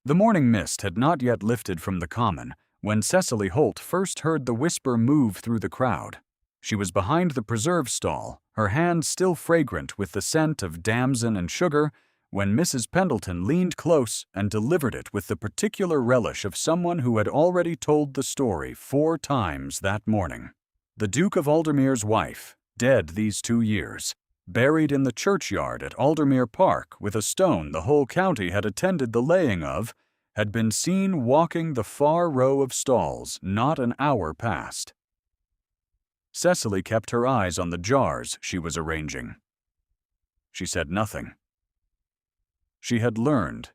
The morning mist had not yet lifted from the common when Cecily Holt first heard the whisper move through the crowd. She was behind the preserve stall, her hands still fragrant with the scent of damson and sugar, when Mrs. Pendleton leaned close and delivered it with the particular relish of someone who had already told the story 4 times that morning. The Duke of Aldermere's wife, dead these 2 years, buried in the churchyard at Aldermere Park with a stone the whole county had attended the laying of, had been seen walking the far row of stalls not an hour past. Cecily kept her eyes on the jars she was arranging. She said nothing. She had learned,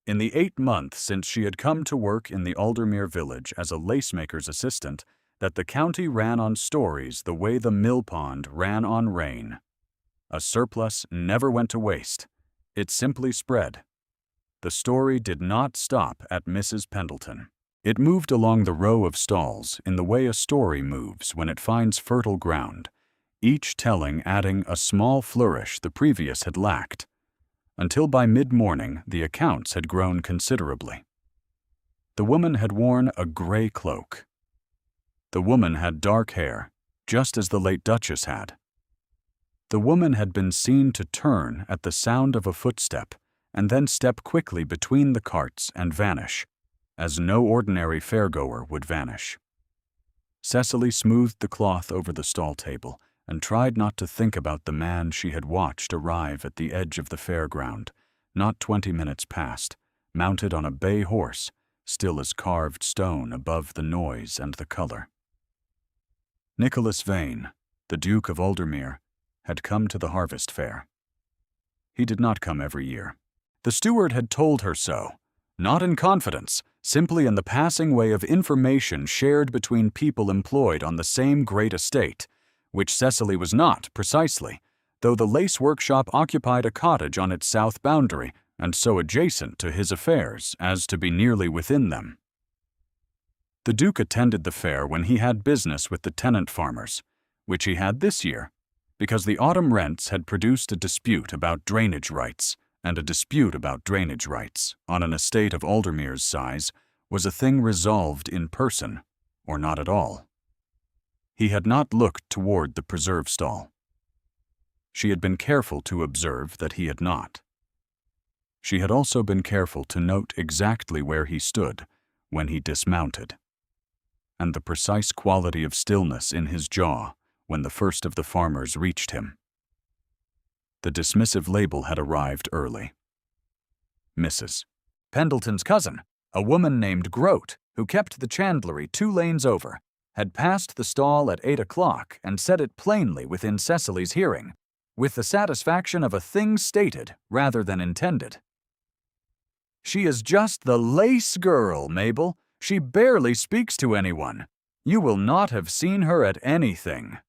in the 8 months since she had come to work in the Aldermere village as a lacemaker's assistant, that the county ran on stories the way the mill pond ran on rain. A surplus never went to waste. It simply spread. The story did not stop at Mrs. Pendleton. It moved along the row of stalls in the way a story moves when it finds fertile ground, each telling adding a small flourish the previous had lacked, until by mid-morning the accounts had grown considerably. The woman had worn a gray cloak. The woman had dark hair, just as the late Duchess had. The woman had been seen to turn at the sound of a footstep and then step quickly between the carts and vanish, as no ordinary fairgoer would vanish. Cecily smoothed the cloth over the stall table and tried not to think about the man she had watched arrive at the edge of the fairground, not 20 minutes past, mounted on a bay horse, still as carved stone above the noise and the color. Nicholas Vane, the Duke of Aldermere, had come to the harvest fair. He did not come every year. The steward had told her so, not in confidence, simply in the passing way of information shared between people employed on the same great estate, which Cecily was not, precisely, though the lace workshop occupied a cottage on its south boundary, and so adjacent to his affairs as to be nearly within them. The Duke attended the fair when he had business with the tenant farmers, which he had this year, because the autumn rents had produced a dispute about drainage rights, and a dispute about drainage rights, on an estate of Aldermere's size, was a thing resolved in person, or not at all. He had not looked toward the preserve stall. She had been careful to observe that he had not. She had also been careful to note exactly where he stood when he dismounted, and the precise quality of stillness in his jaw when the first of the farmers reached him. The dismissive label had arrived early. Mrs. Pendleton's cousin, a woman named Grote, who kept the chandlery 2 lanes over, had passed the stall at 8 o'clock and said it plainly within Cecily's hearing, with the satisfaction of a thing stated rather than intended. "She is just the lace girl, Mabel. She barely speaks to anyone. You will not have seen her at anything."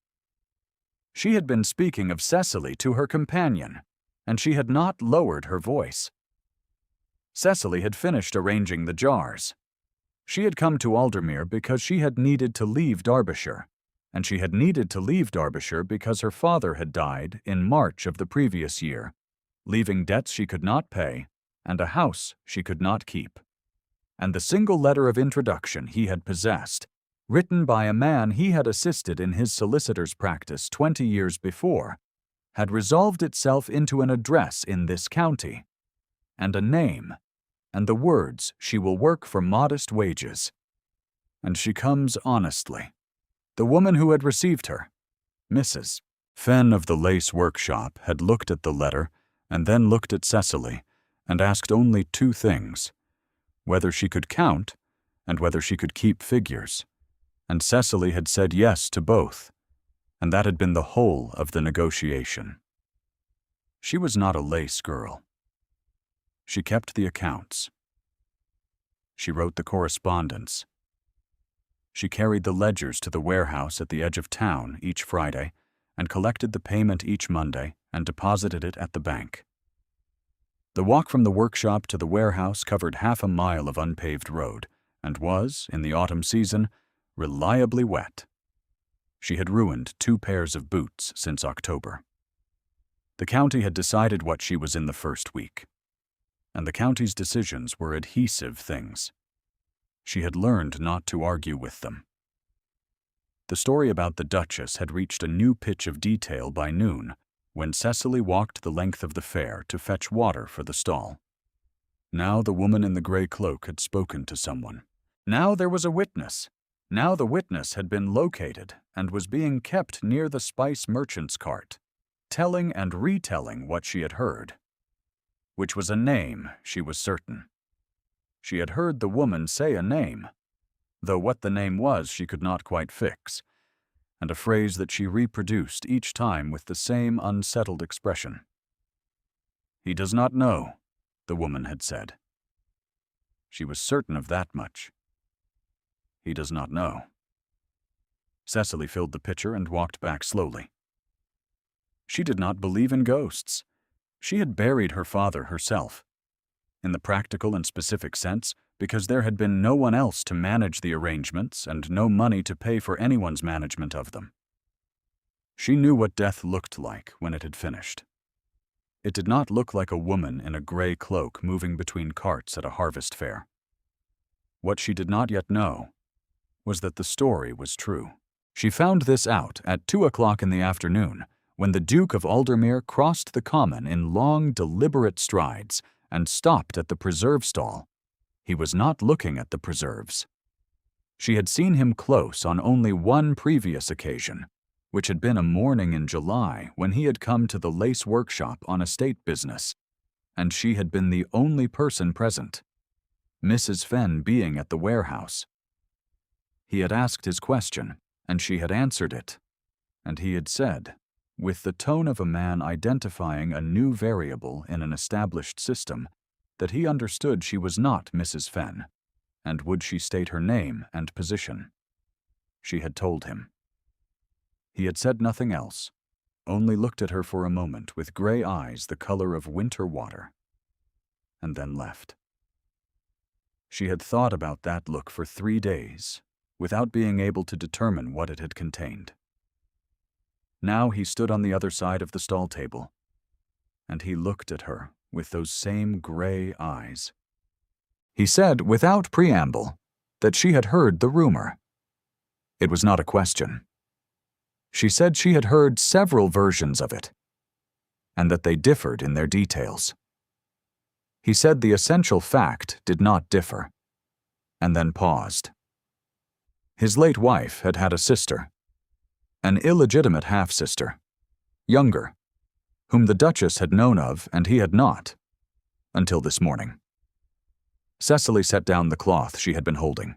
She had been speaking of Cecily to her companion, and she had not lowered her voice. Cecily had finished arranging the jars. She had come to Aldermere because she had needed to leave Derbyshire, and she had needed to leave Derbyshire because her father had died in March of the previous year, leaving debts she could not pay and a house she could not keep. And the single letter of introduction he had possessed, written by a man he had assisted in his solicitor's practice 20 years before, had resolved itself into an address in this county, and a name, and the words, "She will work for modest wages." And she comes honestly. The woman who had received her, Mrs. Fenn of the lace workshop, had looked at the letter and then looked at Cecily and asked only 2 things: whether she could count and whether she could keep figures. And Cecily had said yes to both, and that had been the whole of the negotiation. She was not a lace girl. She kept the accounts. She wrote the correspondence. She carried the ledgers to the warehouse at the edge of town each Friday and collected the payment each Monday and deposited it at the bank. The walk from the workshop to the warehouse covered half a mile of unpaved road and was, in the autumn season, reliably wet. She had ruined 2 pairs of boots since October. The county had decided what she was in the first week. and the county's decisions were adhesive things. She had learned not to argue with them. The story about the Duchess had reached a new pitch of detail by noon, when Cecily walked the length of the fair to fetch water for the stall. Now the woman in the gray cloak had spoken to someone. Now there was a witness. Now the witness had been located and was being kept near the spice merchant's cart, telling and retelling what she had heard. Which was a name, she was certain. She had heard the woman say a name, though what the name was she could not quite fix, and a phrase that she reproduced each time with the same unsettled expression. "He does not know," the woman had said. She was certain of that much. He does not know. Cecily filled the pitcher and walked back slowly. She did not believe in ghosts. She had buried her father herself, in the practical and specific sense, because there had been no one else to manage the arrangements and no money to pay for anyone's management of them. She knew what death looked like when it had finished. It did not look like a woman in a gray cloak moving between carts at a harvest fair. What she did not yet know was that the story was true. She found this out at 2 o'clock in the afternoon, when the Duke of Aldermere crossed the common in long, deliberate strides and stopped at the preserve stall. He was not looking at the preserves. She had seen him close on only one previous occasion, which had been a morning in July when he had come to the lace workshop on estate business, and she had been the only person present, Mrs. Fenn being at the warehouse. He had asked his question, and she had answered it, and he had said, with the tone of a man identifying a new variable in an established system, that he understood she was not Mrs. Fenn, and would she state her name and position. She had told him. He had said nothing else, only looked at her for a moment with gray eyes the color of winter water, and then left. She had thought about that look for 3 days, without being able to determine what it had contained. Now he stood on the other side of the stall table, and he looked at her with those same gray eyes. He said, without preamble, that she had heard the rumor. It was not a question. She said she had heard several versions of it, and that they differed in their details. He said the essential fact did not differ, and then paused. His late wife had had a sister, an illegitimate half-sister, younger, whom the Duchess had known of and he had not, until this morning. Cecily set down the cloth she had been holding.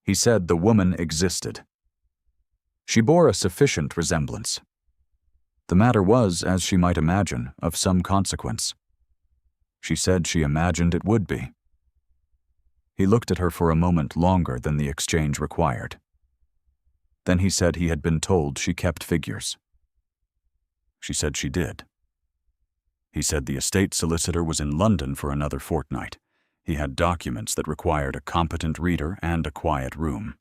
He said the woman existed. She bore a sufficient resemblance. The matter was, as she might imagine, of some consequence. She said she imagined it would be. He looked at her for a moment longer than the exchange required. Then he said he had been told she kept figures. She said she did. He said the estate solicitor was in London for another fortnight. He had documents that required a competent reader and a quiet room.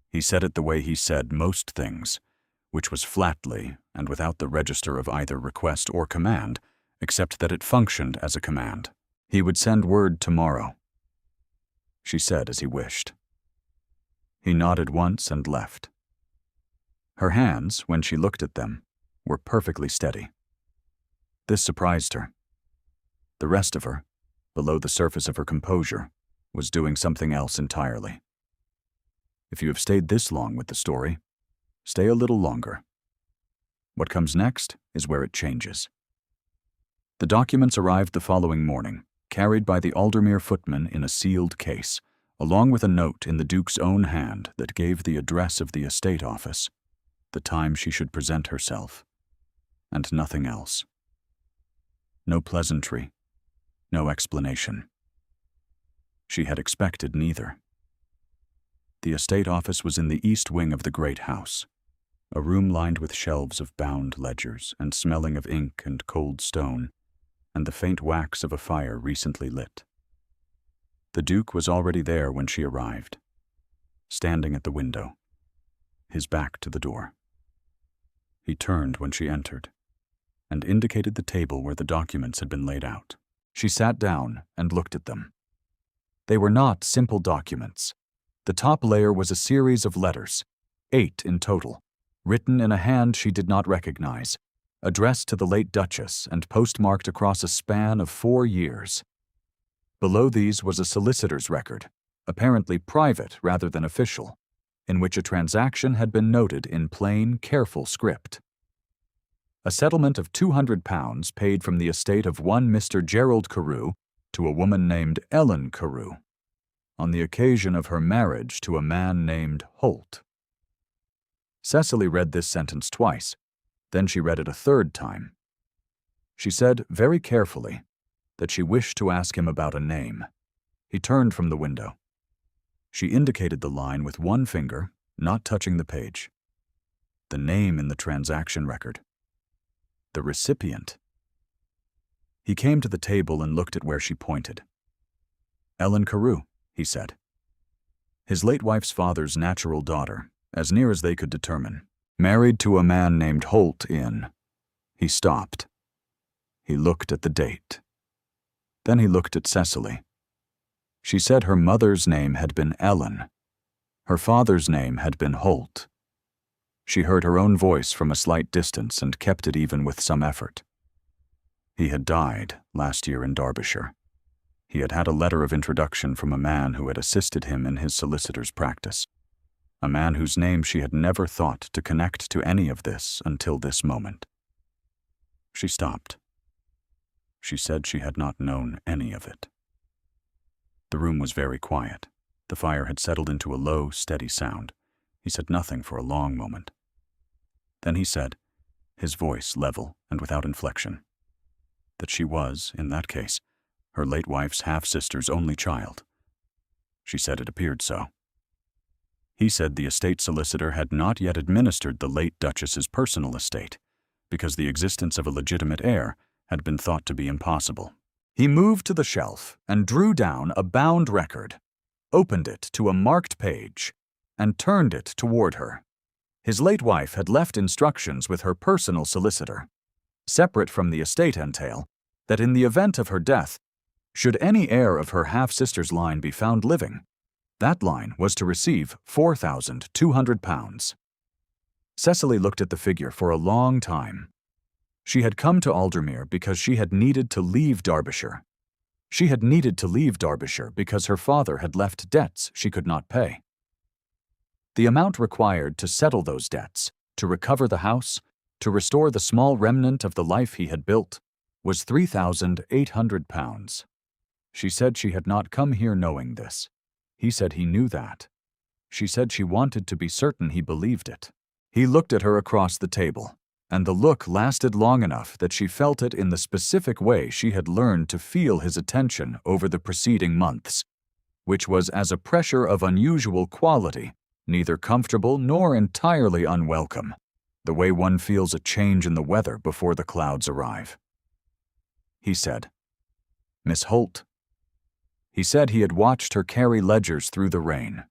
He said it the way he said most things, which was flatly and without the register of either request or command, except that it functioned as a command. He would send word tomorrow. She said as he wished. He nodded once and left. Her hands, when she looked at them, were perfectly steady. This surprised her. The rest of her, below the surface of her composure, was doing something else entirely. If you have stayed this long with the story, stay a little longer. What comes next is where it changes. The documents arrived the following morning, carried by the Aldermere footman in a sealed case, along with a note in the Duke's own hand that gave the address of the estate office, the time she should present herself, and nothing else. No pleasantry, no explanation. She had expected neither. The estate office was in the east wing of the great house, a room lined with shelves of bound ledgers and smelling of ink and cold stone, and the faint wax of a fire recently lit. The Duke was already there when she arrived, standing at the window, his back to the door. He turned when she entered, and indicated the table where the documents had been laid out. She sat down and looked at them. They were not simple documents. The top layer was a series of letters, 8 in total, written in a hand she did not recognize, addressed to the late Duchess and postmarked across a span of 4 years. Below these was a solicitor's record, apparently private rather than official, in which a transaction had been noted in plain, careful script. A settlement of £200 paid from the estate of one Mr. Gerald Carew to a woman named Ellen Carew, on the occasion of her marriage to a man named Holt. Cecily read this sentence twice. Then she read it a third time. She said very carefully that she wished to ask him about a name. He turned from the window. She indicated the line with one finger, not touching the page. The name in the transaction record. The recipient. He came to the table and looked at where she pointed. Ellen Carew, he said. His late wife's father's natural daughter, as near as they could determine, married to a man named Holt in. He stopped. He looked at the date. Then he looked at Cecily. She said her mother's name had been Ellen. Her father's name had been Holt. She heard her own voice from a slight distance and kept it even with some effort. He had died last year in Derbyshire. He had had a letter of introduction from a man who had assisted him in his solicitor's practice, a man whose name she had never thought to connect to any of this until this moment. She stopped. She said she had not known any of it. The room was very quiet. The fire had settled into a low, steady sound. He said nothing for a long moment. Then he said, his voice level and without inflection, that she was, in that case, her late wife's half-sister's only child. She said it appeared so. He said the estate solicitor had not yet administered the late Duchess's personal estate, because the existence of a legitimate heir had been thought to be impossible. He moved to the shelf and drew down a bound record, opened it to a marked page, and turned it toward her. His late wife had left instructions with her personal solicitor, separate from the estate entail, that in the event of her death, should any heir of her half-sister's line be found living, that line was to receive £4,200. Cecily looked at the figure for a long time. She had come to Aldermere because she had needed to leave Derbyshire. She had needed to leave Derbyshire because her father had left debts she could not pay. The amount required to settle those debts, to recover the house, to restore the small remnant of the life he had built, was £3,800. She said she had not come here knowing this. He said he knew that. She said she wanted to be certain he believed it. He looked at her across the table, and the look lasted long enough that she felt it in the specific way she had learned to feel his attention over the preceding months, which was as a pressure of unusual quality, neither comfortable nor entirely unwelcome, the way one feels a change in the weather before the clouds arrive. He said, "Miss Holt." He said he had watched her carry ledgers through the rain.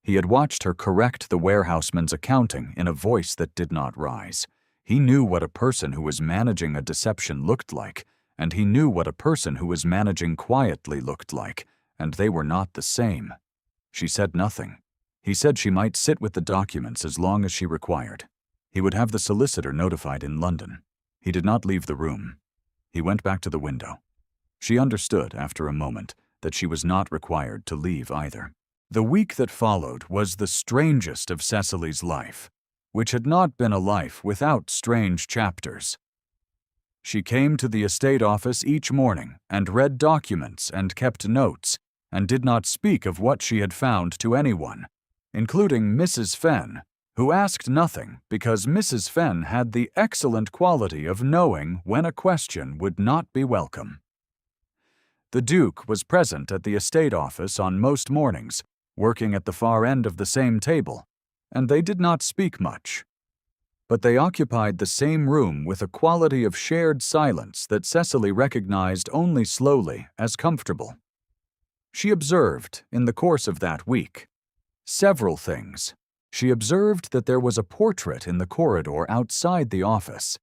He had watched her correct the warehouseman's accounting in a voice that did not rise. He knew what a person who was managing a deception looked like, and he knew what a person who was managing quietly looked like, and they were not the same. She said nothing. He said she might sit with the documents as long as she required. He would have the solicitor notified in London. He did not leave the room. He went back to the window. She understood, after a moment, that she was not required to leave either. The week that followed was the strangest of Cecily's life, which had not been a life without strange chapters. She came to the estate office each morning and read documents and kept notes, and did not speak of what she had found to anyone, including Mrs. Fenn, who asked nothing because Mrs. Fenn had the excellent quality of knowing when a question would not be welcome. The Duke was present at the estate office on most mornings, working at the far end of the same table, and they did not speak much. But they occupied the same room with a quality of shared silence that Cecily recognized only slowly as comfortable. She observed, in the course of that week, several things. She observed that there was a portrait in the corridor outside the office,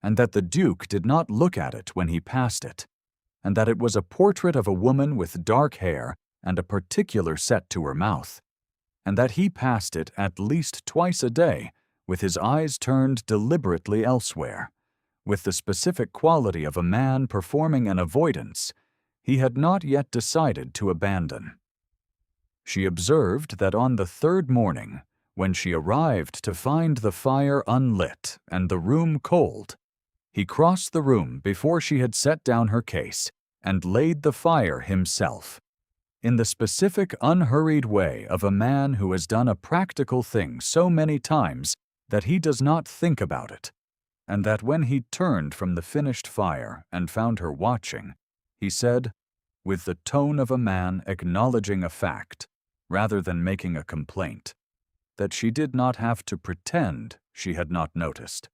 and that the Duke did not look at it when he passed it. and that it was a portrait of a woman with dark hair and a particular set to her mouth, and that he passed it at least twice a day, with his eyes turned deliberately elsewhere, with the specific quality of a man performing an avoidance he had not yet decided to abandon. She observed that on the third morning, when she arrived to find the fire unlit and the room cold, he crossed the room before she had set down her case and laid the fire himself, in the specific unhurried way of a man who has done a practical thing so many times that he does not think about it, and that when he turned from the finished fire and found her watching, he said, with the tone of a man acknowledging a fact rather than making a complaint, that she did not have to pretend she had not noticed.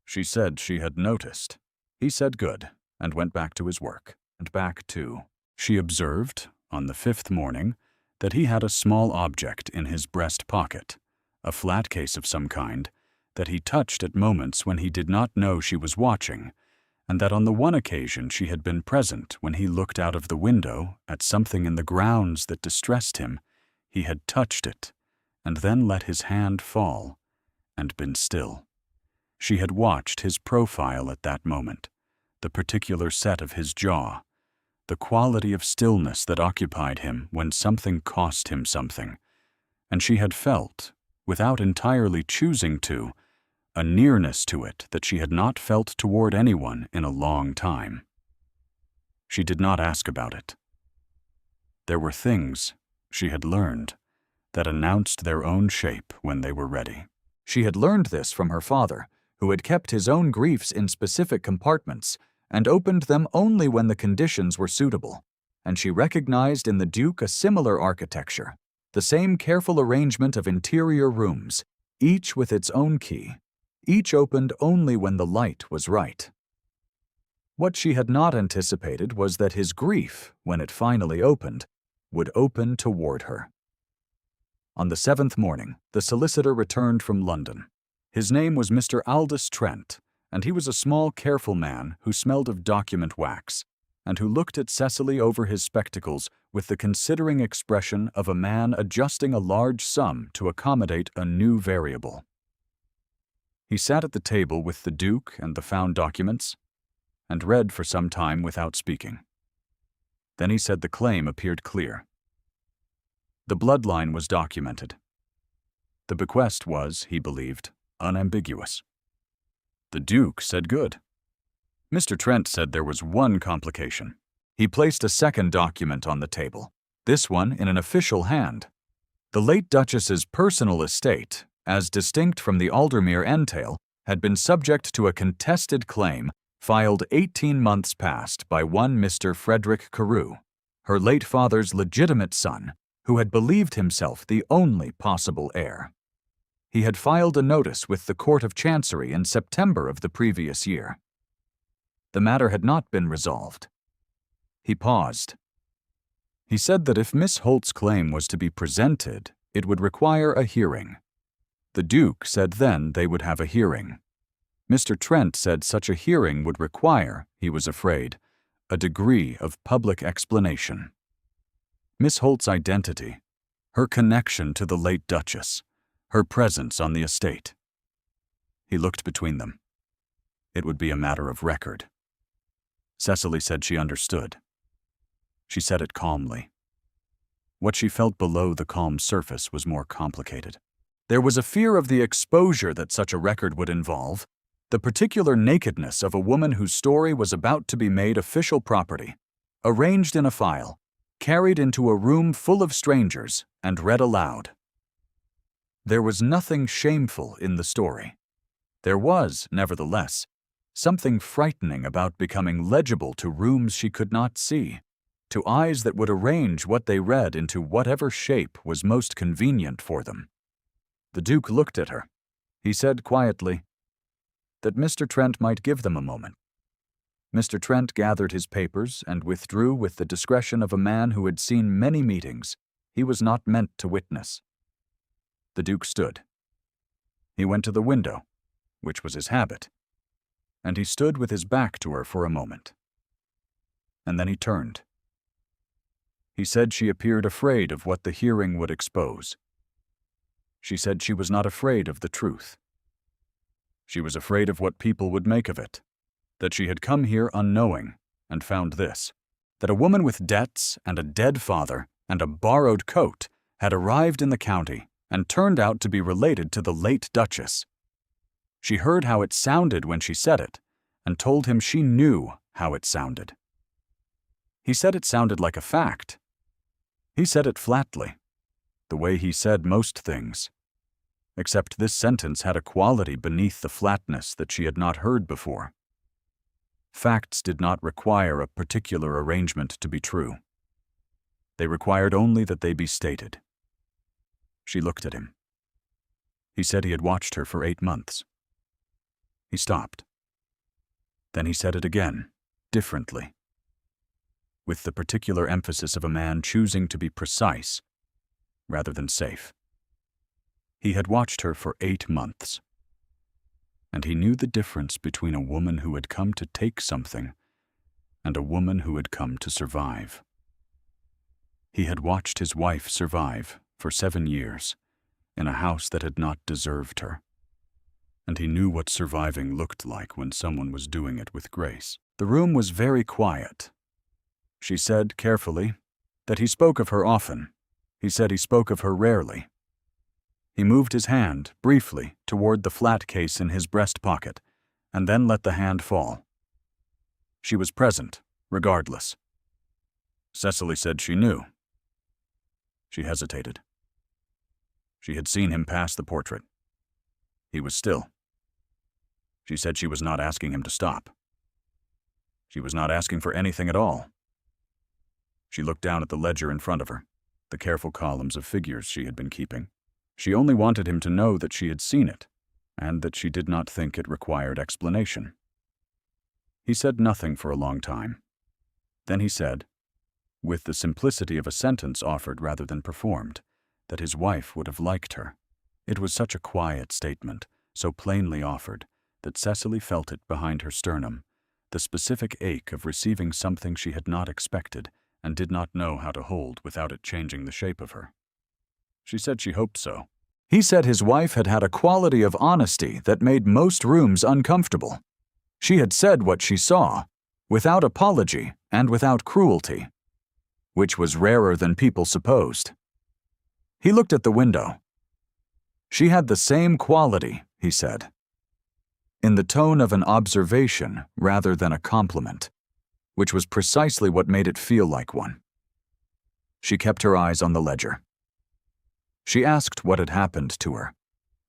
She said she had noticed. He said good, and went back to his work, and back too. She observed, on the fifth morning, that he had a small object in his breast pocket, a flat case of some kind, that he touched at moments when he did not know she was watching, and that on the one occasion she had been present when he looked out of the window at something in the grounds that distressed him, he had touched it, and then let his hand fall, and been still. She had watched his profile at that moment, the particular set of his jaw, the quality of stillness that occupied him when something cost him something, and she had felt, without entirely choosing to, a nearness to it that she had not felt toward anyone in a long time. She did not ask about it. There were things, she had learned, that announced their own shape when they were ready. She had learned this from her father, who had kept his own griefs in specific compartments and opened them only when the conditions were suitable, and she recognized in the Duke a similar architecture, the same careful arrangement of interior rooms, each with its own key, each opened only when the light was right. What she had not anticipated was that his grief, when it finally opened, would open toward her. On the seventh morning, the solicitor returned from London. His name was Mr. Aldous Trent, and he was a small, careful man who smelled of document wax, and who looked at Cecily over his spectacles with the considering expression of a man adjusting a large sum to accommodate a new variable. He sat at the table with the Duke and the found documents, and read for some time without speaking. Then he said the claim appeared clear. The bloodline was documented. The bequest was, he believed, unambiguous. The Duke said good. Mr. Trent said there was one complication. He placed a second document on the table, this one in an official hand. The late Duchess's personal estate, as distinct from the Aldermere entail, had been subject to a contested claim filed 18 months past by one Mr. Frederick Carew, her late father's legitimate son, who had believed himself the only possible heir. He had filed a notice with the Court of Chancery in September of the previous year. The matter had not been resolved. He paused. He said that if Miss Holt's claim was to be presented, it would require a hearing. The Duke said then they would have a hearing. Mr. Trent said such a hearing would require, he was afraid, a degree of public explanation. Miss Holt's identity, her connection to the late Duchess, her presence on the estate. He looked between them. It would be a matter of record. Cecily said she understood. She said it calmly. What she felt below the calm surface was more complicated. There was a fear of the exposure that such a record would involve, the particular nakedness of a woman whose story was about to be made official property, arranged in a file, carried into a room full of strangers, and read aloud. There was nothing shameful in the story. There was, nevertheless, something frightening about becoming legible to rooms she could not see, to eyes that would arrange what they read into whatever shape was most convenient for them. The Duke looked at her. He said quietly that Mr. Trent might give them a moment. Mr. Trent gathered his papers and withdrew with the discretion of a man who had seen many meetings he was not meant to witness. The Duke stood. He went to the window, which was his habit, and he stood with his back to her for a moment. and then he turned. He said she appeared afraid of what the hearing would expose. She said she was not afraid of the truth. She was afraid of what people would make of it, that she had come here unknowing and found this, that a woman with debts and a dead father and a borrowed coat had arrived in the county and turned out to be related to the late Duchess. She heard how it sounded when she said it, and told him she knew how it sounded. He said it sounded like a fact. He said it flatly, the way he said most things, except this sentence had a quality beneath the flatness that she had not heard before. Facts did not require a particular arrangement to be true. They required only that they be stated. She looked at him. He said he had watched her for 8 months. He stopped. Then he said it again, differently, with the particular emphasis of a man choosing to be precise rather than safe. He had watched her for 8 months, and he knew the difference between a woman who had come to take something and a woman who had come to survive. He had watched his wife survive for 7 years in a house that had not deserved her, and he knew what surviving looked like when someone was doing it with grace. The room was very quiet. She said, carefully, that he spoke of her often. He said he spoke of her rarely. He moved his hand, briefly, toward the flat case in his breast pocket, and then let the hand fall. She was present, regardless. Cecily said she knew. She hesitated. She had seen him pass the portrait. He was still. She said she was not asking him to stop. She was not asking for anything at all. She looked down at the ledger in front of her, the careful columns of figures she had been keeping. She only wanted him to know that she had seen it, and that she did not think it required explanation. He said nothing for a long time. Then he said, with the simplicity of a sentence offered rather than performed, that his wife would have liked her. It was such a quiet statement, so plainly offered, that Cecily felt it behind her sternum, the specific ache of receiving something she had not expected and did not know how to hold without it changing the shape of her. She said she hoped so. He said his wife had had a quality of honesty that made most rooms uncomfortable. She had said what she saw, without apology and without cruelty, which was rarer than people supposed. He looked at the window. She had the same quality, he said, in the tone of an observation rather than a compliment, which was precisely what made it feel like one. She kept her eyes on the ledger. She asked what had happened to her.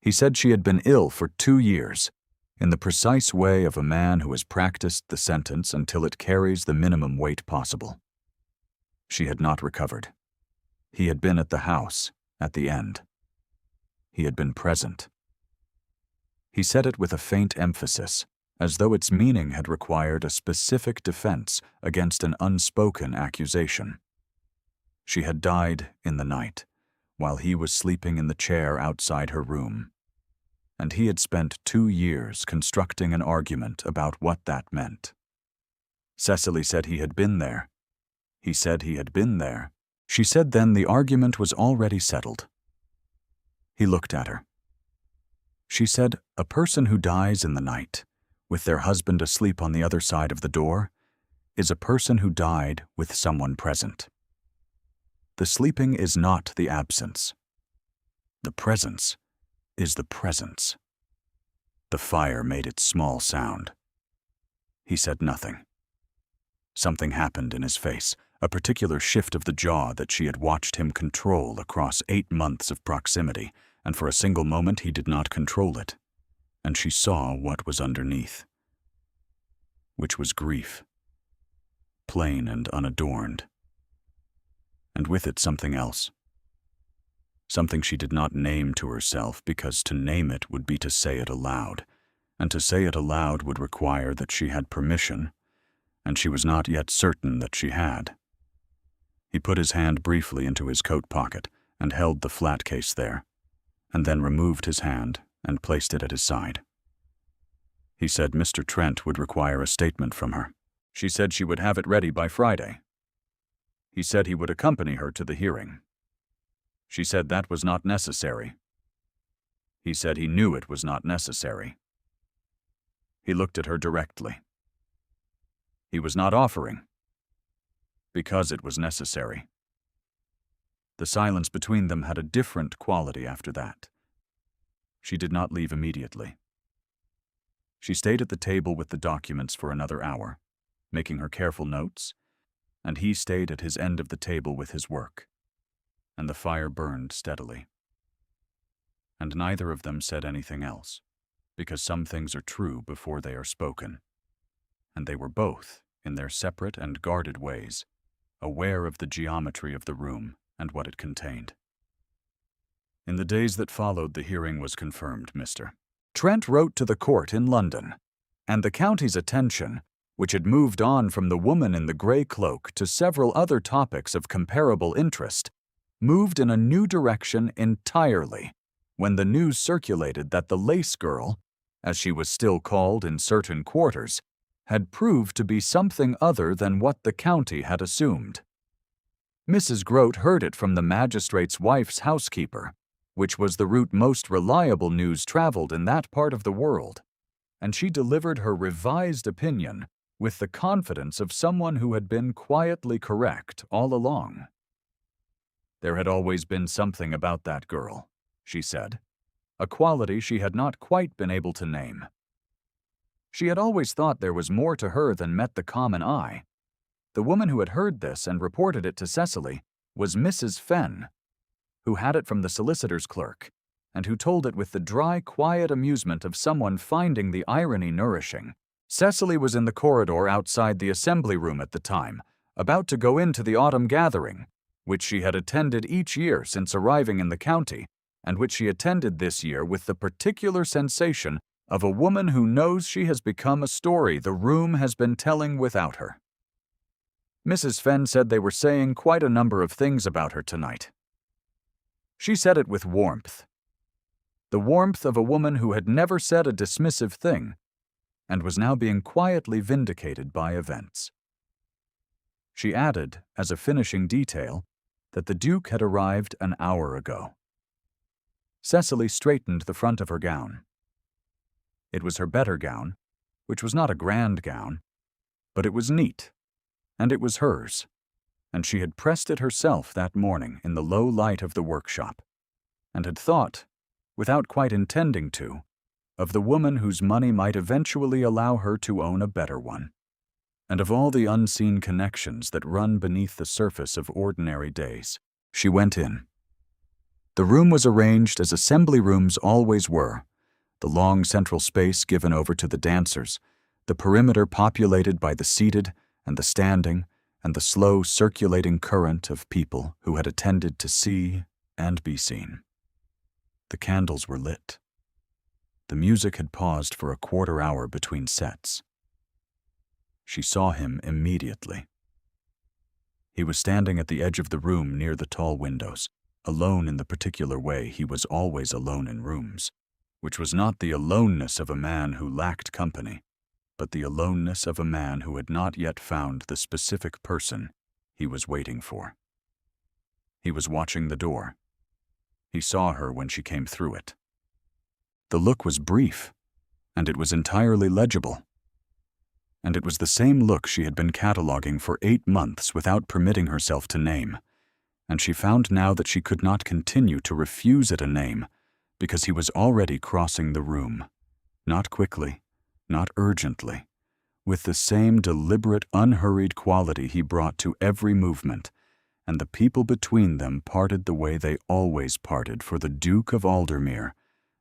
He said she had been ill for 2 years, in the precise way of a man who has practiced the sentence until it carries the minimum weight possible. She had not recovered. He had been at the house, at the end. He had been present. He said it with a faint emphasis, as though its meaning had required a specific defense against an unspoken accusation. She had died in the night, while he was sleeping in the chair outside her room, and he had spent 2 years constructing an argument about what that meant. Cecily said he had been there. He said he had been there. She said then the argument was already settled. He looked at her. She said, a person who dies in the night, with their husband asleep on the other side of the door, is a person who died with someone present. The sleeping is not the absence. The presence is the presence. The fire made its small sound. He said nothing. Something happened in his face, a particular shift of the jaw that she had watched him control across 8 months of proximity, and for a single moment he did not control it, and she saw what was underneath, which was grief, plain and unadorned, and with it something else, something she did not name to herself because to name it would be to say it aloud, and to say it aloud would require that she had permission, and she was not yet certain that she had. He put his hand briefly into his coat pocket and held the flat case there, and then removed his hand and placed it at his side. He said Mr. Trent would require a statement from her. She said she would have it ready by Friday. He said he would accompany her to the hearing. She said that was not necessary. He said he knew it was not necessary. He looked at her directly. He was not offering, because it was necessary. The silence between them had a different quality after that. She did not leave immediately. She stayed at the table with the documents for another hour, making her careful notes, and he stayed at his end of the table with his work, and the fire burned steadily. And neither of them said anything else, because some things are true before they are spoken, and they were both, in their separate and guarded ways, aware of the geometry of the room and what it contained. In the days that followed, the hearing was confirmed, Mr. Trent wrote to the court in London, and the county's attention, which had moved on from the woman in the gray cloak to several other topics of comparable interest, moved in a new direction entirely when the news circulated that the Lace Girl, as she was still called in certain quarters, had proved to be something other than what the county had assumed. Mrs. Grote heard it from the magistrate's wife's housekeeper, which was the route most reliable news traveled in that part of the world, and she delivered her revised opinion with the confidence of someone who had been quietly correct all along. There had always been something about that girl, she said, a quality she had not quite been able to name. She had always thought there was more to her than met the common eye. The woman who had heard this and reported it to Cecily was Mrs. Fenn, who had it from the solicitor's clerk, and who told it with the dry, quiet amusement of someone finding the irony nourishing. Cecily was in the corridor outside the assembly room at the time, about to go into the autumn gathering, which she had attended each year since arriving in the county, and which she attended this year with the particular sensation of a woman who knows she has become a story the room has been telling without her. Mrs. Fenn said they were saying quite a number of things about her tonight. She said it with warmth. The warmth of a woman who had never said a dismissive thing, and was now being quietly vindicated by events. She added, as a finishing detail, that the Duke had arrived an hour ago. Cecily straightened the front of her gown. It was her better gown, which was not a grand gown, but it was neat, and it was hers, and she had pressed it herself that morning in the low light of the workshop, and had thought, without quite intending to, of the woman whose money might eventually allow her to own a better one, and of all the unseen connections that run beneath the surface of ordinary days. She went in. The room was arranged as assembly rooms always were, the long central space given over to the dancers, the perimeter populated by the seated and the standing, and the slow circulating current of people who had attended to see and be seen. The candles were lit. The music had paused for a quarter hour between sets. She saw him immediately. He was standing at the edge of the room near the tall windows, alone in the particular way he was always alone in rooms, which was not the aloneness of a man who lacked company, but the aloneness of a man who had not yet found the specific person he was waiting for. He was watching the door. He saw her when she came through it. The look was brief, and it was entirely legible. And it was the same look she had been cataloging for 8 months without permitting herself to name, and she found now that she could not continue to refuse it a name, because he was already crossing the room, not quickly, not urgently, with the same deliberate, unhurried quality he brought to every movement, and the people between them parted the way they always parted for the Duke of Aldermere,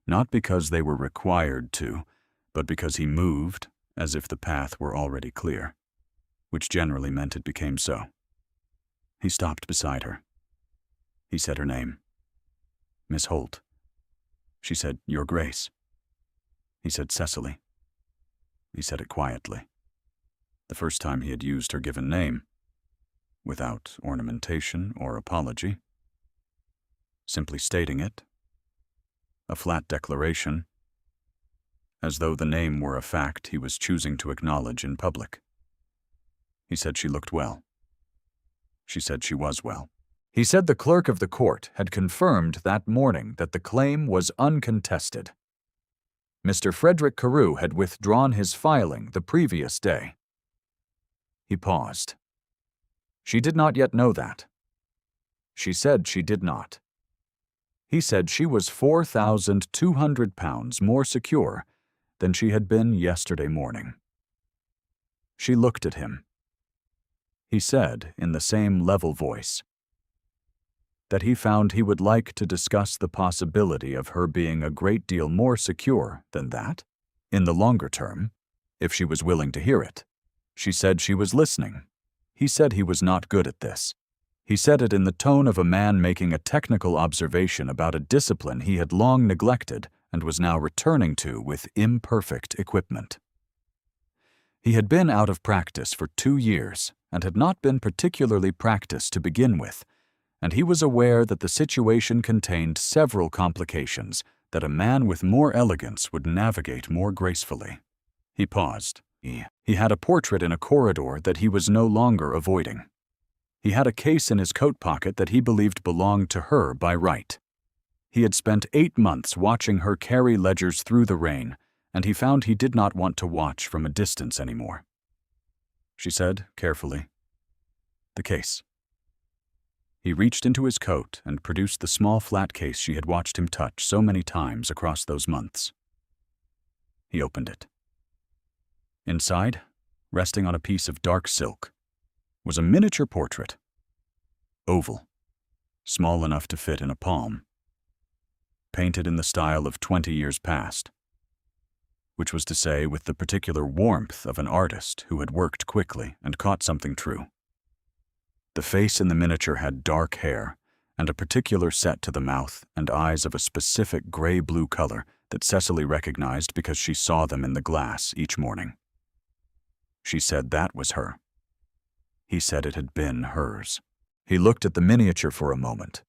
not because they were required to, but because he moved as if the path were already clear, which generally meant it became so. He stopped beside her. He said her name. Miss Holt. She said, Your Grace. He said, Cecily. He said it quietly. The first time he had used her given name, without ornamentation or apology, simply stating it, a flat declaration, as though the name were a fact he was choosing to acknowledge in public. He said she looked well. She said she was well. He said the clerk of the court had confirmed that morning that the claim was uncontested. Mr. Frederick Carew had withdrawn his filing the previous day. He paused. She did not yet know that. She said she did not. He said she was 4,200 pounds more secure than she had been yesterday morning. She looked at him. He said, in the same level voice, that he found he would like to discuss the possibility of her being a great deal more secure than that, in the longer term, if she was willing to hear it. She said she was listening. He said he was not good at this. He said it in the tone of a man making a technical observation about a discipline he had long neglected and was now returning to with imperfect equipment. He had been out of practice for 2 years and had not been particularly practiced to begin with, and he was aware that the situation contained several complications that a man with more elegance would navigate more gracefully. He paused. He had a portrait in a corridor that he was no longer avoiding. He had a case in his coat pocket that he believed belonged to her by right. He had spent 8 months watching her carry ledgers through the rain, and he found he did not want to watch from a distance anymore. She said, carefully, "The case." He reached into his coat and produced the small flat case she had watched him touch so many times across those months. He opened it. Inside, resting on a piece of dark silk, was a miniature portrait. Oval, small enough to fit in a palm. Painted in the style of 20 years past, which was to say with the particular warmth of an artist who had worked quickly and caught something true. The face in the miniature had dark hair and a particular set to the mouth and eyes of a specific gray-blue color that Cecily recognized because she saw them in the glass each morning. She said that was her. He said it had been hers. He looked at the miniature for a moment,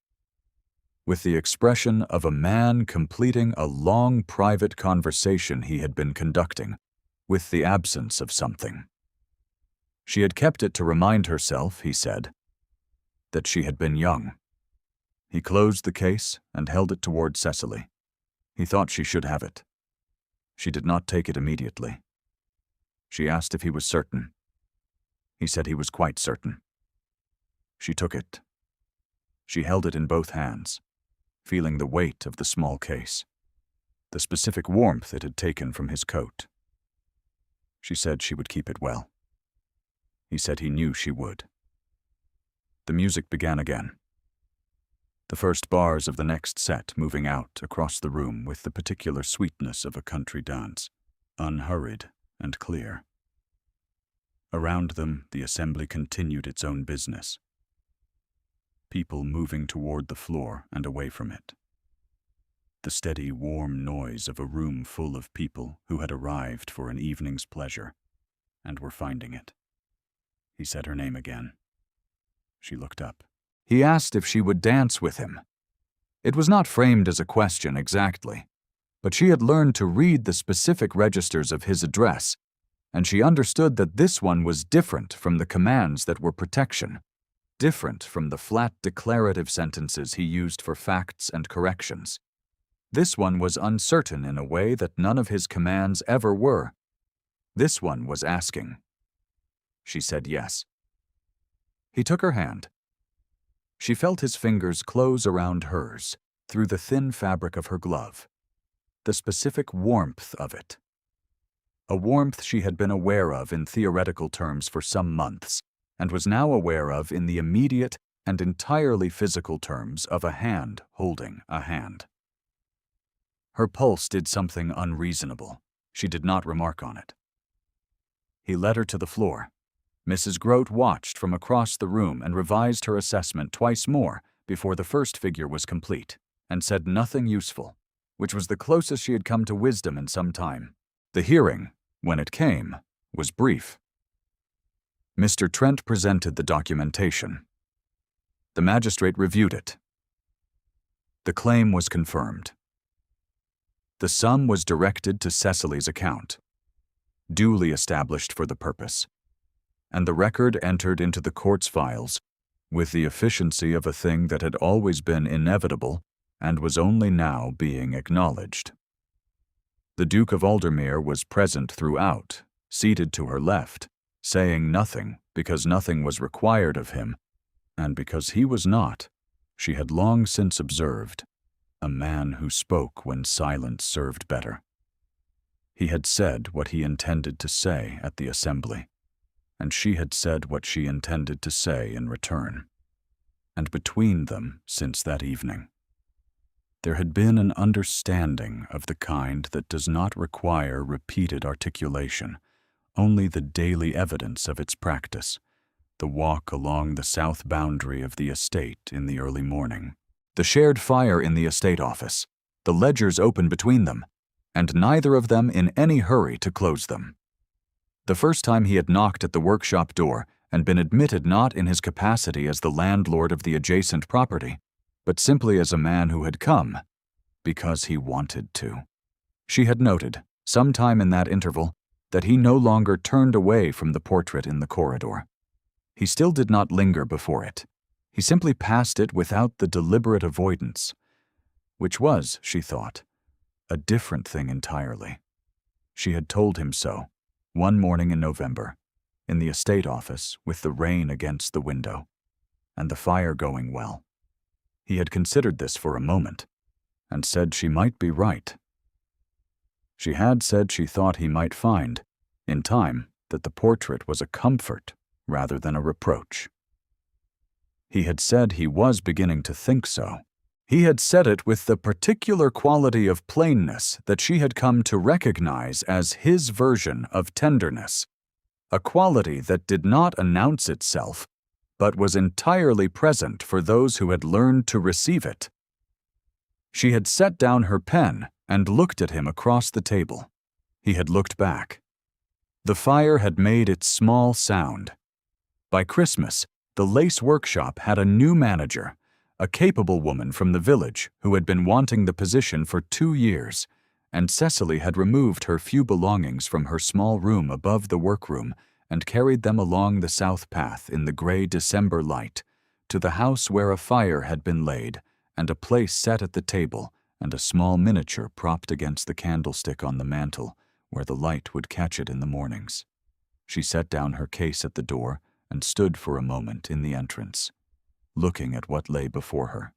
with the expression of a man completing a long private conversation he had been conducting, with the absence of something. She had kept it to remind herself, he said, that she had been young. He closed the case and held it toward Cecily. He thought she should have it. She did not take it immediately. She asked if he was certain. He said he was quite certain. She took it. She held it in both hands, feeling the weight of the small case, the specific warmth it had taken from his coat. She said she would keep it well. He said he knew she would. The music began again. The first bars of the next set moving out across the room with the particular sweetness of a country dance, unhurried and clear. Around them, the assembly continued its own business. People moving toward the floor and away from it. The steady, warm noise of a room full of people who had arrived for an evening's pleasure and were finding it. He said her name again. She looked up. He asked if she would dance with him. It was not framed as a question exactly, but she had learned to read the specific registers of his address, and she understood that this one was different from the commands that were protection, different from the flat declarative sentences he used for facts and corrections. This one was uncertain in a way that none of his commands ever were. This one was asking. She said yes. He took her hand. She felt his fingers close around hers through the thin fabric of her glove, the specific warmth of it. A warmth she had been aware of in theoretical terms for some months, and was now aware of in the immediate and entirely physical terms of a hand holding a hand. Her pulse did something unreasonable. She did not remark on it. He led her to the floor. Mrs. Grote watched from across the room and revised her assessment twice more before the first figure was complete, and said nothing useful, which was the closest she had come to wisdom in some time. The hearing, when it came, was brief. Mr. Trent presented the documentation. The magistrate reviewed it. The claim was confirmed. The sum was directed to Cecily's account, duly established for the purpose, and the record entered into the court's files with the efficiency of a thing that had always been inevitable and was only now being acknowledged. The Duke of Aldermere was present throughout, seated to her left, saying nothing because nothing was required of him, and because he was not, she had long since observed, a man who spoke when silence served better. He had said what he intended to say at the assembly, and she had said what she intended to say in return. And between them, since that evening, there had been an understanding of the kind that does not require repeated articulation, only the daily evidence of its practice, the walk along the south boundary of the estate in the early morning, the shared fire in the estate office, the ledgers open between them, and neither of them in any hurry to close them. The first time he had knocked at the workshop door and been admitted not in his capacity as the landlord of the adjacent property, but simply as a man who had come because he wanted to. She had noted, sometime in that interval, that he no longer turned away from the portrait in the corridor. He still did not linger before it. He simply passed it without the deliberate avoidance, which was, she thought, a different thing entirely. She had told him so, one morning in November, in the estate office with the rain against the window, and the fire going well. He had considered this for a moment, and said she might be right. She had said she thought he might find, in time, that the portrait was a comfort rather than a reproach. He had said he was beginning to think so. He had said it with the particular quality of plainness that she had come to recognize as his version of tenderness, a quality that did not announce itself, but was entirely present for those who had learned to receive it. She had set down her pen and looked at him across the table. He had looked back. The fire had made its small sound. By Christmas, the lace workshop had a new manager, a capable woman from the village who had been wanting the position for 2 years, and Cecily had removed her few belongings from her small room above the workroom and carried them along the south path in the gray December light to the house where a fire had been laid and a place set at the table and a small miniature propped against the candlestick on the mantel where the light would catch it in the mornings. She set down her case at the door and stood for a moment in the entrance, looking at what lay before her.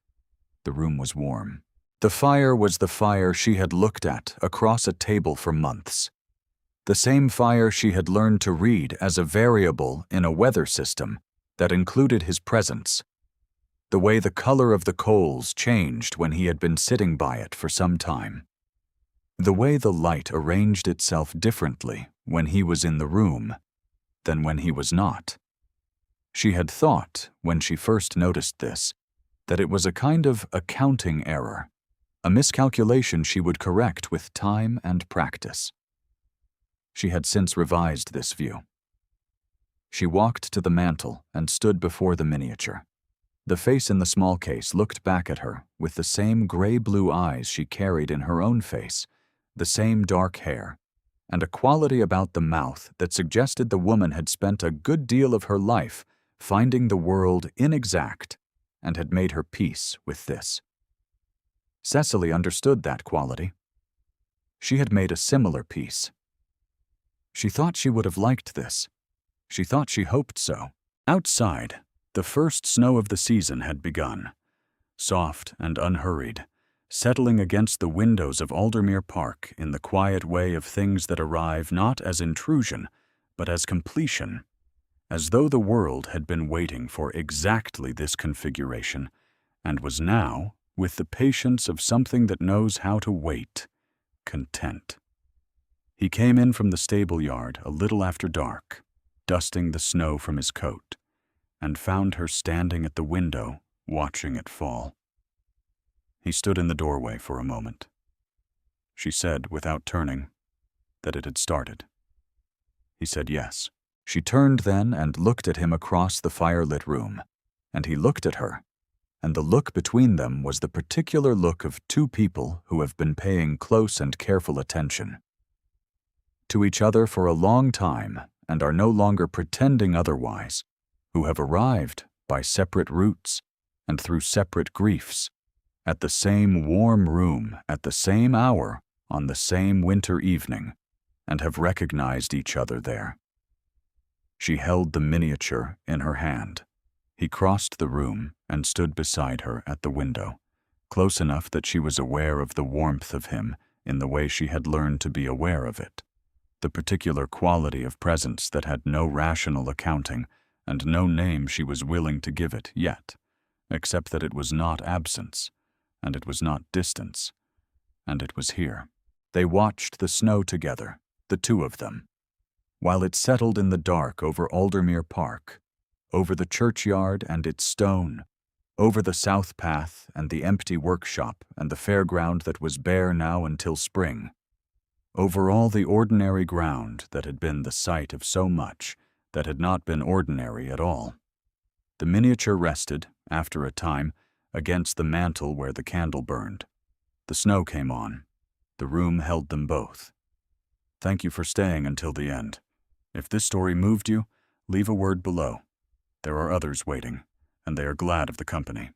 The room was warm. The fire was the fire she had looked at across a table for months. The same fire she had learned to read as a variable in a weather system that included his presence. The way the color of the coals changed when he had been sitting by it for some time. The way the light arranged itself differently when he was in the room than when he was not. She had thought, when she first noticed this, that it was a kind of accounting error, a miscalculation she would correct with time and practice. She had since revised this view. She walked to the mantel and stood before the miniature. The face in the small case looked back at her with the same gray-blue eyes she carried in her own face, the same dark hair, and a quality about the mouth that suggested the woman had spent a good deal of her life finding the world inexact and had made her peace with this. Cecily understood that quality. She had made a similar peace. She thought she would have liked this. She thought she hoped so. Outside, the first snow of the season had begun, soft and unhurried, settling against the windows of Aldermere Park in the quiet way of things that arrive not as intrusion, but as completion, as though the world had been waiting for exactly this configuration, and was now, with the patience of something that knows how to wait, content. He came in from the stable yard a little after dark, dusting the snow from his coat, and found her standing at the window, watching it fall. He stood in the doorway for a moment. She said, without turning, that it had started. He said yes. She turned then and looked at him across the firelit room, and he looked at her, and the look between them was the particular look of two people who have been paying close and careful attention to each other for a long time and are no longer pretending otherwise, who have arrived by separate routes and through separate griefs, at the same warm room at the same hour on the same winter evening, and have recognized each other there. She held the miniature in her hand. He crossed the room and stood beside her at the window, close enough that she was aware of the warmth of him in the way she had learned to be aware of it, the particular quality of presence that had no rational accounting and no name she was willing to give it yet, except that it was not absence, and it was not distance, and it was here. They watched the snow together, the two of them, while it settled in the dark over Aldermere Park, over the churchyard and its stone, over the south path and the empty workshop and the fairground that was bare now until spring, over all the ordinary ground that had been the site of so much that had not been ordinary at all. The miniature rested, after a time, against the mantel where the candle burned. The snow came on. The room held them both. Thank you for staying until the end. If this story moved you, leave a word below. There are others waiting, and they are glad of the company.